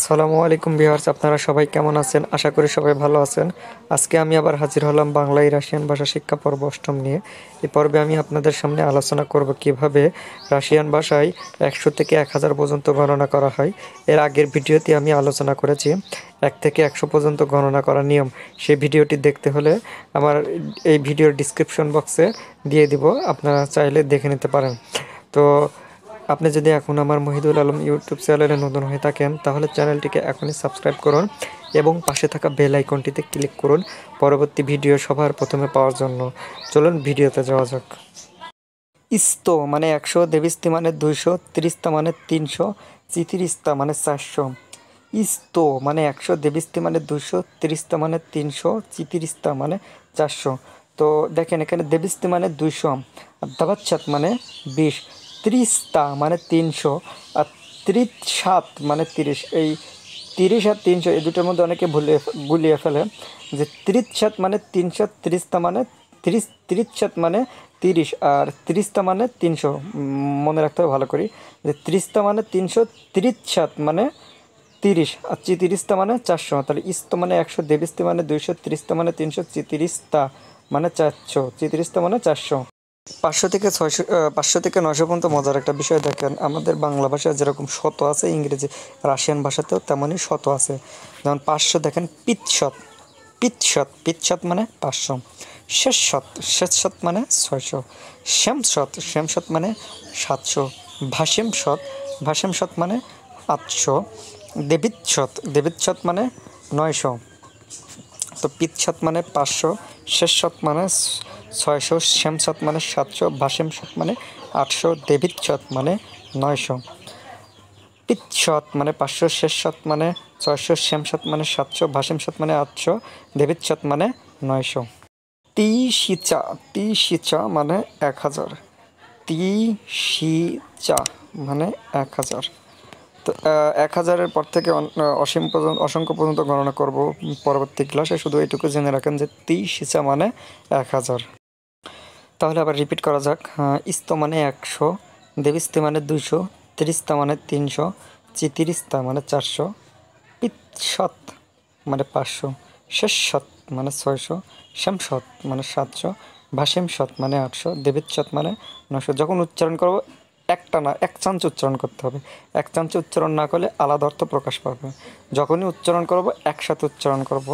আসসালামু আলাইকুম ভিউয়ার্স, আপনারা সবাই কেমন আছেন? আশা করি সবাই ভালো আছেন। আজকে আমি আবার হাজির হলাম বাংলায় রাশিয়ান ভাষা শিক্ষা পর্ব অষ্টম নিয়ে। এই পর্বে আমি আপনাদের সামনে আলোচনা করব কিভাবে রাশিয়ান ভাষায় 100 থেকে 1000 পর্যন্ত গণনা করা হয়। এর আগের ভিডিওতে আমি আলোচনা করেছি 1 থেকে 100 পর্যন্ত গণনা করার নিয়ম। সেই ভিডিওটি দেখতে হলে আমার এই ভিডিওর ডিসক্রিপশন বক্সে দিয়ে দিব, আপনারা চাইলে দেখে নিতে পারেন। তো আপনি যদি এখন আমার মহিদুল আলম ইউটিউব চ্যানেলে নতুন হয়ে থাকেন তাহলে চ্যানেলটিকে এখনই সাবস্ক্রাইব করুন এবং পাশে থাকা বেল আইকনটিতে ক্লিক করুন পরবর্তী ভিডিও সবার প্রথমে পাওয়ার জন্য। চলুন ভিডিওতে যাওয়া যাক। ইস্তো মানে 100, দেবিস্তি মানে 200, ত্রিস্তা মানে 300, চিতিরিস্তা মানে 400। ইস্তো মানে 100, দেবিস্তি মানে 200, ত্রিস্তা মানে 300, চিতিরিস্তা মানে 400। তো দেখেন এখানে দেবিস্তি মানে 200, আর দাবাচ্ছাত মানে 20, ত্রিস্তা মানে 300, আর ত্রিশাত মানে 30। এই 30 আর 300 এই দুটোর মধ্যে অনেকে গুলিয়ে ফেলে যে ত্রিশাত মানে 300, ত্রিস্তা মানে 30, ত্রিশাত মানে 30 আর ত্রিস্তা মানে 300। মনে রাখতে হবে ভালো করি যে ত্রিস্তা মানে 300, ত্রিশাত মানে 30 আর চিতিরিস্তা মানে 400। তাহলে ইস্তো মানে 100, দেবিস্তি মানে 200, ত্রিস্তা মানে 300, চিতিরিস্তা মানে 400, চিতিরিস্তা মানে 400। 500 থেকে 900 পর্যন্ত মজার একটা বিষয় দেখেন, আমাদের বাংলা ভাষায় যেরকম শত আছে ইংরেজি রাশিয়ান ভাষাতেও তেমনই শত আছে। যেমন 500 দেখেন পিৎশত, পিৎশত, পিৎশত মানে 500, শেষশত, শেষশত মানে 600, শ্যামশত, শ্যামশত মানে 700, ভাষেমশত, ভাষেমশত মানে 800, দেবিচ্ছত, দেবিচ্ছত মানে 900। তো পিৎশত মানে 500, শেষশত মানে 600, শ্যামশত মানে 700, ভাষেমশত মানে 800, দেবিচ্ছত মানে 900। পিৎশত মানে 500, শেষশত মানে 600, শ্যামশত মানে 700, ভাষেমশত মানে 800, দেবিচ্ছত মানে 900। তিশিচা, তিশিচা মানে 1000, তিশিচা মানে 1000। তো 1000-এর পর থেকে অসীম পর্যন্ত, অসংখ্য পর্যন্ত গণনা করব পরবর্তী ক্লাসে। শুধু এইটুকু জেনে রাখেন যে তিশিচা মানে 1000। তাহলে আবার রিপিট করা যাক। ইস্তো মানে 100, দেবিস্তি মানে 200, ত্রিস্তা মানে 300, চিতিরিস্তা মানে 400, পিৎশত মানে 500, শেষশত মানে 600, শ্যামশত মানে 700, ভাষেমশত মানে 800, দেবিচ্ছত মানে 900। যখন উচ্চারণ করব একটা না, এক চান্স উচ্চারণ করতে হবে। এক চান্সে উচ্চারণ না করলে আলাদা অর্থ প্রকাশ পাবে। যখনই উচ্চারণ করব একসাথে উচ্চারণ করব।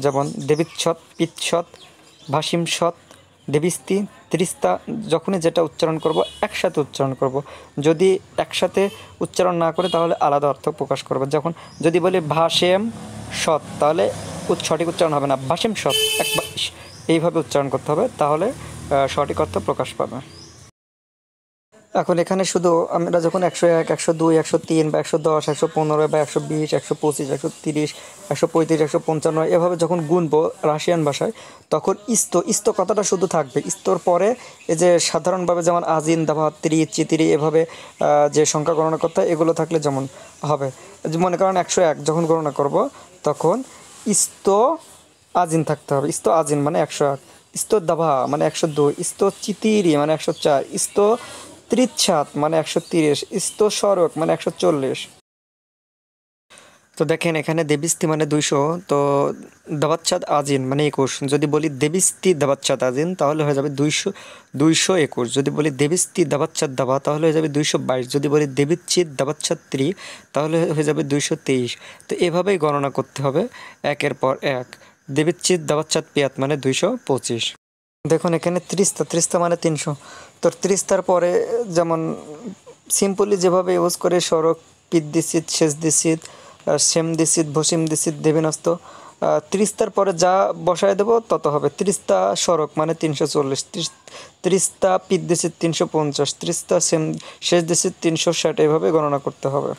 যেমন দেবিচ্ছত, পিৎশত, ভাষিমশত, দেবিস্তি, ত্রিস্তা, যখনই যেটা উচ্চারণ করব একসাথে উচ্চারণ করব। যদি একসাথে উচ্চারণ না করে তাহলে আলাদা অর্থ প্রকাশ করবে। যখন যদি বলি ভাষেম সৎ তাহলে সঠিক উচ্চারণ হবে না, ভাষেম সৎ একবার এইভাবে উচ্চারণ করতে হবে, তাহলে সঠিক অর্থ প্রকাশ পাবে। এখন এখানে শুধু আমরা যখন 101, 102, 103 বা 110, 115 বা 120, 125, 130, 135, 155 এভাবে যখন গুনবো রাশিয়ান ভাষায়, তখন ইস্তো, ইস্তো কথাটা শুধু থাকবে। ইস্তোর পরে এই যে সাধারণভাবে যেমন আজিন, দাভা, ত্রি, চিতিরি এভাবে যে সংখ্যা গণনা করতে হয় এগুলো থাকলে যেমন হবে। মনে করেন 101 যখন গণনা করব তখন ইস্তো আজিন থাকতে হবে। ইস্তো আজিন মানে 101, ইস্তো দাভা মানে 102, ইস্তো চিতিরি মানে 104, ইস্তো ত্রিচ্ছাত মানে 130, ইস্তো সড়ক মানে 140। তো দেখেন এখানে দেবিস্তি মানে 200, তো দাবাচ্ছাদ আজিন মানে 21। যদি বলি দেবিস্তি দাবাচ্ছাদ আজিন তাহলে হয়ে যাবে 221। যদি বলি দেবিস্তি দাবাচ্ছাদ দাবা তাহলে হয়ে যাবে 222। যদি বলি দেবিচ্ছিদ দাবাচ্ছাদ ত্রি তাহলে হয়ে যাবে 223। তো এভাবেই গণনা করতে হবে একের পর এক। দেবিচ্ছিদ দাবাচ্ছাদ পিয়াত মানে 225। দেখুন এখানে ত্রিস্তা, ত্রিস্তা মানে 300। তো ত্রিস্তার পরে যেমন সিম্পলি যেভাবে ইউজ করে সড়ক, পিত দিসিত, শেষ দিসিত, সেম দিসিত, ভসিম দিসিত, দেবিনস্ত, ত্রিস্তার পরে যা বসায় দেবো তত হবে। ত্রিস্তা সড়ক মানে 340, ত্রিস্তা পিত দিসিত 350, ত্রিস্তা সেম শেষ দিসিত 360, এইভাবে গণনা করতে হবে।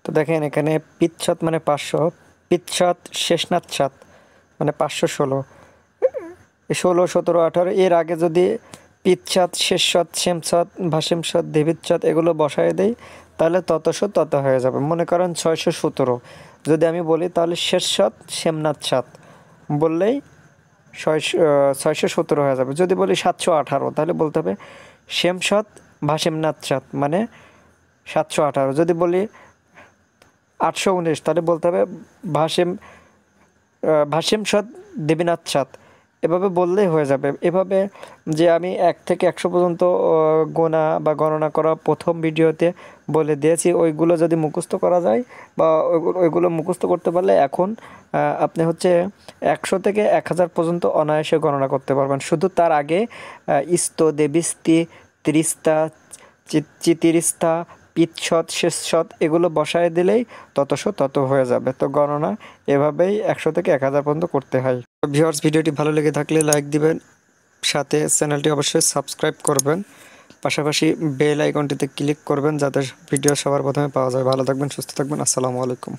তো দেখেন এখানে পিৎসাত মানে 500, পিৎসাত শেষনাথ সাত মানে 516, 16, 17, 18 এর আগে যদি পিৎসাত, শেষশত, শেমশত, ভাষেমশত, দেবিচ্ছত এগুলো বসায় দেই তাহলে ততশত তত হয়ে যাবে। মনে করেন 617 যদি আমি বলি তাহলে শেষশত শেমনাথ সাত বললেই 617 হয়ে যাবে। যদি বলি 718 তাহলে বলতে হবে শেমশত ভাষেমনাথ সাত মানে 718। যদি বলি 819, তাহলে বলতে হবে ভাসেম ভাসেম সৎ দেবীনাথ সাত, এভাবে বললেই হয়ে যাবে। এভাবে যে আমি 1 থেকে 100 পর্যন্ত গোনা বা গণনা করা প্রথম ভিডিওতে বলে দিয়েছি, ওইগুলো যদি মুখস্থ করা যায় বা ওইগুলো মুখস্থ করতে পারলে এখন আপনি হচ্ছে 100 থেকে 1000 পর্যন্ত অনায়াসে গণনা করতে পারবেন। শুধু তার আগে ইস্ত, দেবিস্তি, তিরিস্তা, চিতিরিস্তা, পিৎসৎ, শেষশৎ এগুলো বসায় দিলেই তত হয়ে যাবে। তো গণনা এভাবেই 100 থেকে 1000 পর্যন্ত করতে হয়। ভিউয়ার্স, ভিডিওটি ভালো লেগে থাকলে লাইক দিবেন, সাথে চ্যানেলটি অবশ্যই সাবস্ক্রাইব করবেন, পাশাপাশি বেল আইকনটিতে ক্লিক করবেন যাতে ভিডিও সবার প্রথমে পাওয়া যায়। ভালো থাকবেন, সুস্থ থাকবেন। আসসালামু আলাইকুম।